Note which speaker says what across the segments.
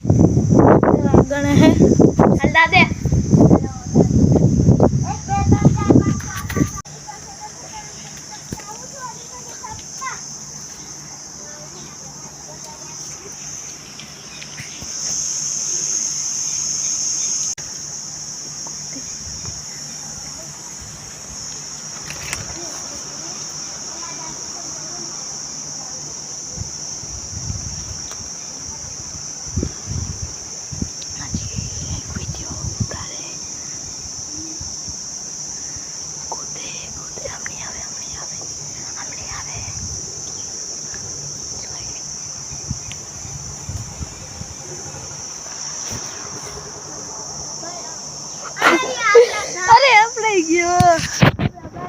Speaker 1: गणे है चल दादे अरे अपने गयो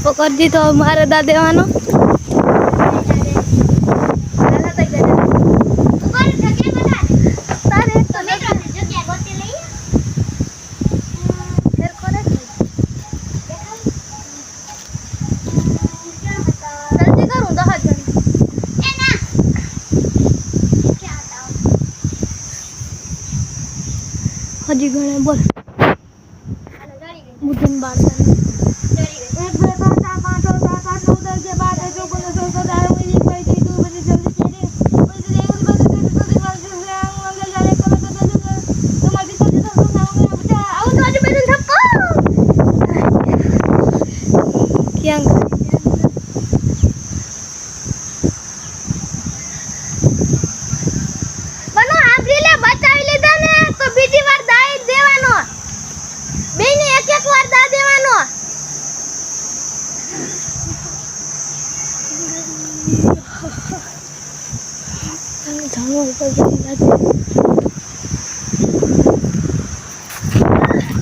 Speaker 1: पकड़ दी तो मारे दादे वानो हजी गणे बोल बुद्धन बार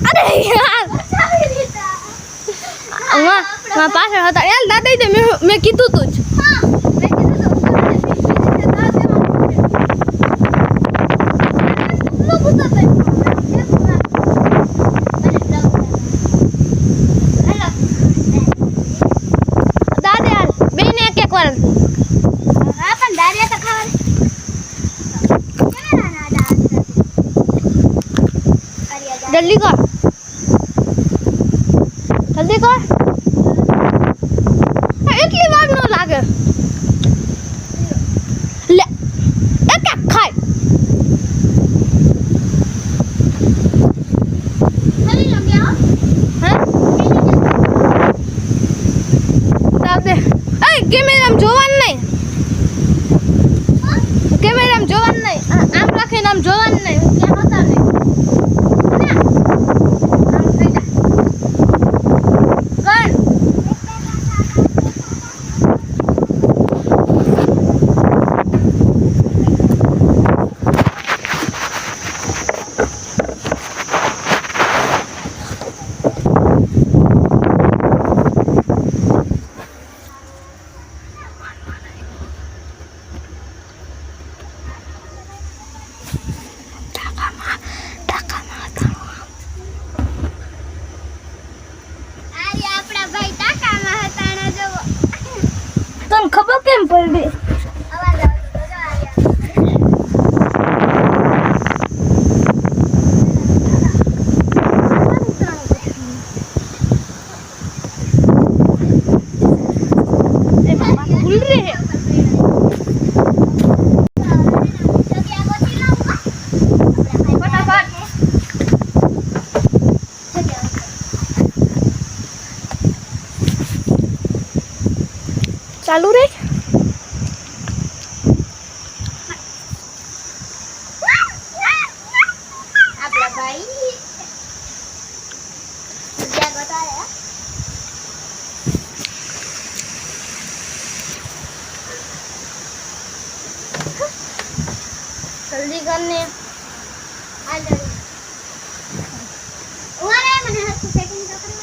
Speaker 1: अरे यार मैं पास होता यार दादा इधर मैं कीधु तुझ हां मैं कीधु तो दादा यार बेने एक વાર हां पण दारिया तो खावा जल्दी कर इतनी बार न लागे ले एक खाए कैमरा में जोवान नहीं कैमरा में जोवान नहीं आम रखे नाम जोवान नहीं क्या होता नहीं खबर केम पड़ी भूल रहे हैं चालू रे आपला भाई क्या बताया जल्दी करने आ जाओ ओरे मैंने हाथ से सेटिंग कर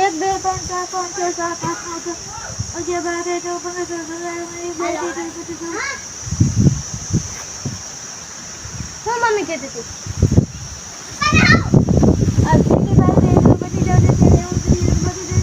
Speaker 1: 1 2 3 4 5 6 7 8 9 ओके बात है तो बंद कर दो मेरी बेटी तो हां મમ્મી કહેતી હતી આ દીદી બારે એનો બધી જાવ છે એવું બધી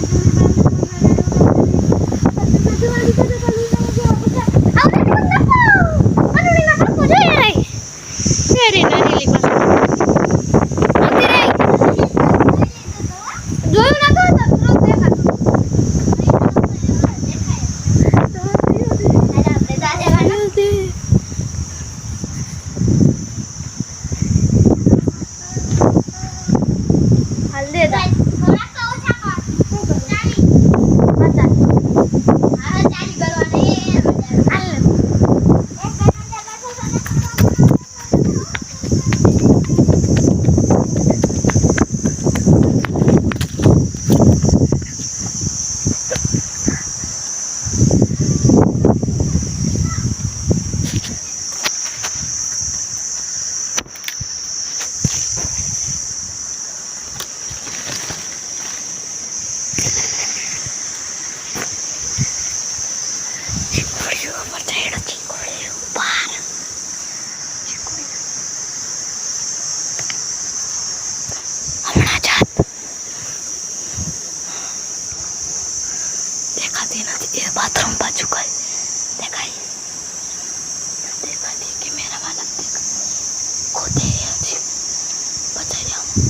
Speaker 1: દેખાતી નથી એ બાથરૂમ બાજુ કઈ દેખાય દેખાતી કે મેરા વાલા દેખ ખોદે હજી બતાઈ જાઉં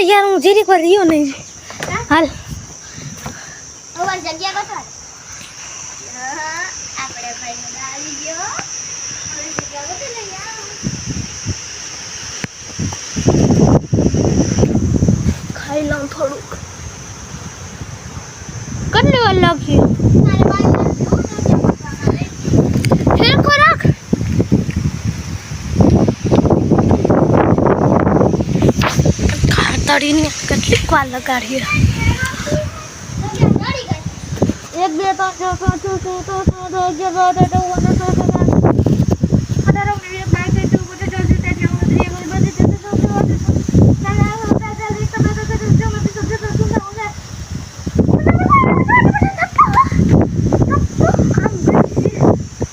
Speaker 1: यार मुझे नहीं कर रही हो नहीं हाल ओवर जग्या को तो આપણે ભાઈ ને આવી ગયો ઓર જગ્યા को तो લઈ આવ ખાઈ લઉં થોડું કેટલી વાર લાગશે મારે ભાઈ ફેર ખોરાક તડીને કેટલીક વાર લગાડીએ 1 2 3 4 5 6 7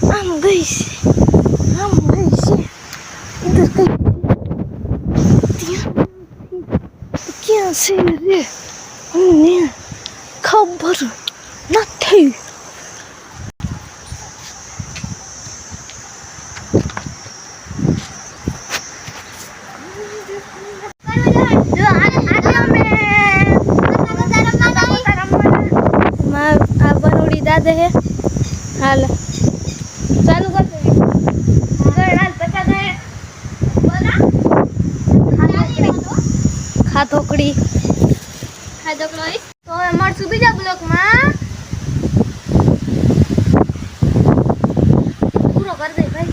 Speaker 1: 8 9 10 से रे हमने खबर નથી આ બરોડી દાદા હે હાલ ચાલુ કર દે હાલ પચા દે બોલા ખાધોકડી તો મળશું બીજા બ્લોકમાં પૂરો કરી દે ભાઈ